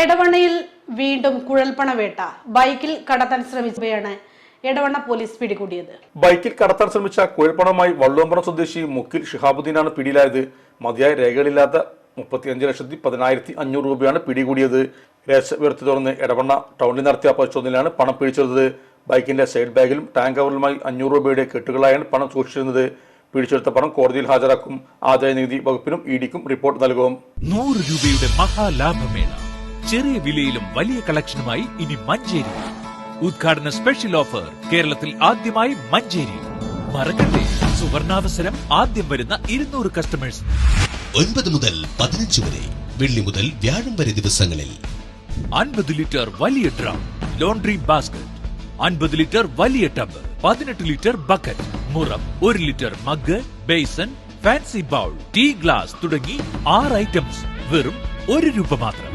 എടവണ്ണയിൽ വീണ്ടും കുഴൽപ്പണവേട്ട. ബൈക്കിൽ കടത്താൻ ശ്രമിച്ചവയാണ് എടവണ്ണ പോലീസ് പിടികൂടിയത്. ബൈക്കിൽ കടത്താൻ ശ്രമിച്ച കുഴൽപ്പണമായി വള്ളുവമ്പറം സ്വദേശി മുക്കിൽ ഷിഹാബുദ്ദീനാണ് പിടിയിലായത്. മതിയായ രേഖകളില്ലാത്ത 35,10,500 രൂപയാണ് പിടികൂടിയത്. രഹസ്യവിവരത്തെ തുടർന്ന് എടവണ്ണ ടൗണിൽ നടത്തിയ പരിശോധനയിലാണ് പണം പിടിച്ചെടുത്തത്. ബൈക്കിന്റെ സൈഡ് ബാഗിലും ടാങ്ക് കവറിലുമായി 500 രൂപയുടെ കെട്ടുകളായാണ് പണം സൂക്ഷിച്ചിരുന്നത്. പിടിച്ചെടുത്ത പണം കോടതിയിൽ ഹാജരാക്കും. ആദായനികുതി വകുപ്പിനും ഇഡിക്കും റിപ്പോർട്ട് നൽകും. 100 രൂപയുടെ മഹാലാഭമേള. ചെറിയ വിലയിലും വലിയ കളക്ഷനുമായി ഇനി മഞ്ചേരി. ഉദ്ഘാടന സ്പെഷ്യൽ ഓഫർ. കേരളത്തിൽ ആദ്യമായി മഞ്ചേരി. മറക്കല്ലേ, സുവർണാവസരം ആദ്യം വരുന്ന 200 കസ്റ്റമേഴ്സ്. 9 മുതൽ 15 വരെ, വെള്ളി മുതൽ വ്യാഴം വരെ ദിവസങ്ങളിൽ 50 ലിറ്റർ വലിയ ഡ്രം, ലോണ്ടറി ബാസ്കറ്റ്, 50 ലിറ്റർ വലിയ ടബ്, 18 ലിറ്റർ ബക്കറ്റ്, മുറം, 1 litre mug, basin, fancy bowl, tea glass തുടങ്ങി 6 ഐറ്റംസ് വെറും 1 രൂപ മാത്രം.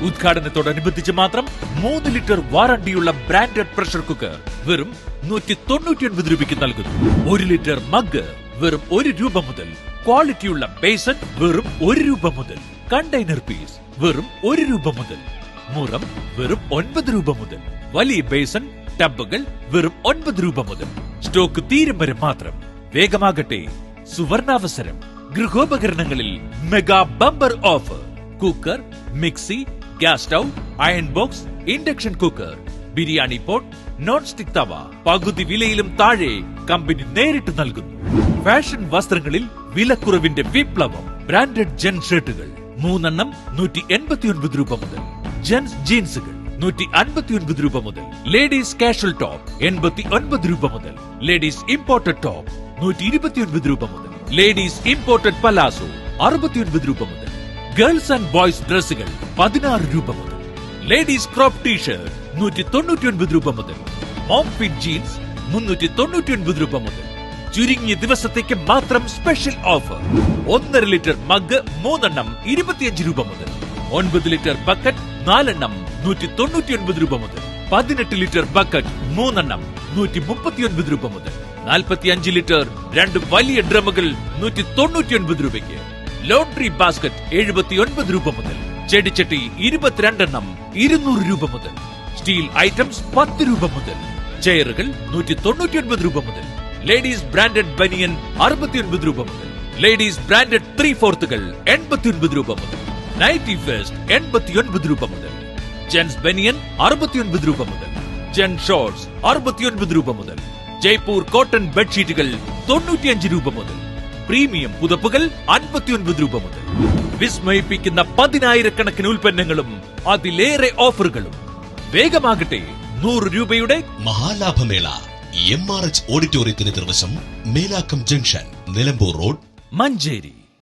ഉദ്ഘാടനത്തോടനുബന്ധിച്ച് മാത്രം 3 ലിറ്റർ വാറണ്ടിയുള്ള ബ്രാൻഡഡ് പ്രഷർ കുക്കർ വെറും 199 രൂപയ്ക്ക് നൽകുന്നു. 1 ലിറ്റർ മഗ് വെറും 1 രൂപ മുതൽ. ക്വാളിറ്റിയുള്ള ബേസൻ വെറും 1 രൂപ മുതൽ. കണ്ടെയ്നർ പീസ് വെറും 1 രൂപ മുതൽ. മുറം വെറും 9 രൂപ മുതൽ. വലിയ ബേസൻ ടബുകൾ വെറും 9 രൂപ മുതൽ. സ്റ്റോക്ക് തീരും വരെ മാത്രം. വേഗമാകട്ടെ, സുവർണാവസരം. ഗൃഹോപകരണങ്ങളിൽ mega bumper offer. Cooker, mixie, gas stove, iron box, induction cooker, biryani pot, non stick tawa പകുതി വിലയിലും താഴെ കമ്പനി നേരിട്ട് നൽകുന്നു. ഫാഷൻ വസ്ത്രങ്ങളിൽ വിലക്കുറവിന്റെ വിപ്ലവം. ബ്രാൻഡഡ് ജെൻ ഷർട്ടുകൾ 3 എണ്ണം 189 രൂപ മുതൽ. ജെൻസ് ജീൻസുകൾ 159 രൂപ മുതൽ. ലേഡീസ് കാഷ്വൽ ടോപ്പ് 89 രൂപ മുതൽ. ലേഡീസ് ഇമ്പോർട്ടഡ് ടോപ്പ് 129 രൂപ മുതൽ. ലേഡീസ് ഇമ്പോർട്ടഡ് പലാസോ 69 രൂപ മുതൽ. ഗേൾസ് ആൻഡ് ബോയ്സ് ഡ്രസ്സുകൾ 16 രൂപ മുതൽ. ലേഡീസ് ക്രോപ്പ് ടീഷർട്ട് 199 രൂപ മുതൽ. മോം ഫിറ്റ് ജീൻസ് 399 രൂപ മുതൽ. ചുരുങ്ങിയ ദിവസത്തേക്ക് മാത്രം സ്പെഷ്യൽ ഓഫർ. 1.5 ലിറ്റർ മഗ് 3 എണ്ണം 25 രൂപ മുതൽ. 9 ലിറ്റർ ബക്കറ്റ് 4 എണ്ണം 199 രൂപ മുതൽ. 18 ലിറ്റർ ബക്കറ്റ് 3 എണ്ണം 139 രൂപ മുതൽ. 45 ലിറ്റർ 2 വലിയ ഡ്രമ്മുകൾ 199 രൂപയ്ക്ക്. ലോണ്ടറി ബാസ്കറ്റ് 79 രൂപ മുതൽ. ചെടിച്ചട്ടി 22 എണ്ണം 200 രൂപ മുതൽ. സ്റ്റീൽ ഐറ്റംസ് 10 രൂപ മുതൽ. ചെയറുകൾ 199 രൂപ മുതൽ. ലേഡീസ് ബ്രാൻഡഡ് ബനിയൻ 69 രൂപ മുതൽ. ലേഡീസ് ബ്രാൻഡഡ് 3/4 89 രൂപ മുതൽ. നൈറ്റി വെസ്റ്റ് 89 രൂപ മുതൽ. ജെൻസ് ബനിയൻ 69 രൂപ മുതൽ. ജെൻ ഷോർട്സ് 69 രൂപ മുതൽ. ജയ്പൂർ കോട്ടൺ ബെഡ്ഷീറ്റുകൾ 95 രൂപ മുതൽ. പ്രീമിയം പുതപ്പുകൾ 59 രൂപ മുതൽ. വിസ്മയിപ്പിക്കുന്ന 10,000 ഉൽപ്പന്നങ്ങളും അതിലേറെ ഓഫറുകളും. വേഗമാകട്ടെ, 100 രൂപയുടെ മഹാലാഭമേള. MRH ഓഡിറ്റോറിയത്തിന് നിർവശം, മേലാക്കം ജംഗ്ഷൻ, നിലമ്പൂർ റോഡ്, മഞ്ചേരി.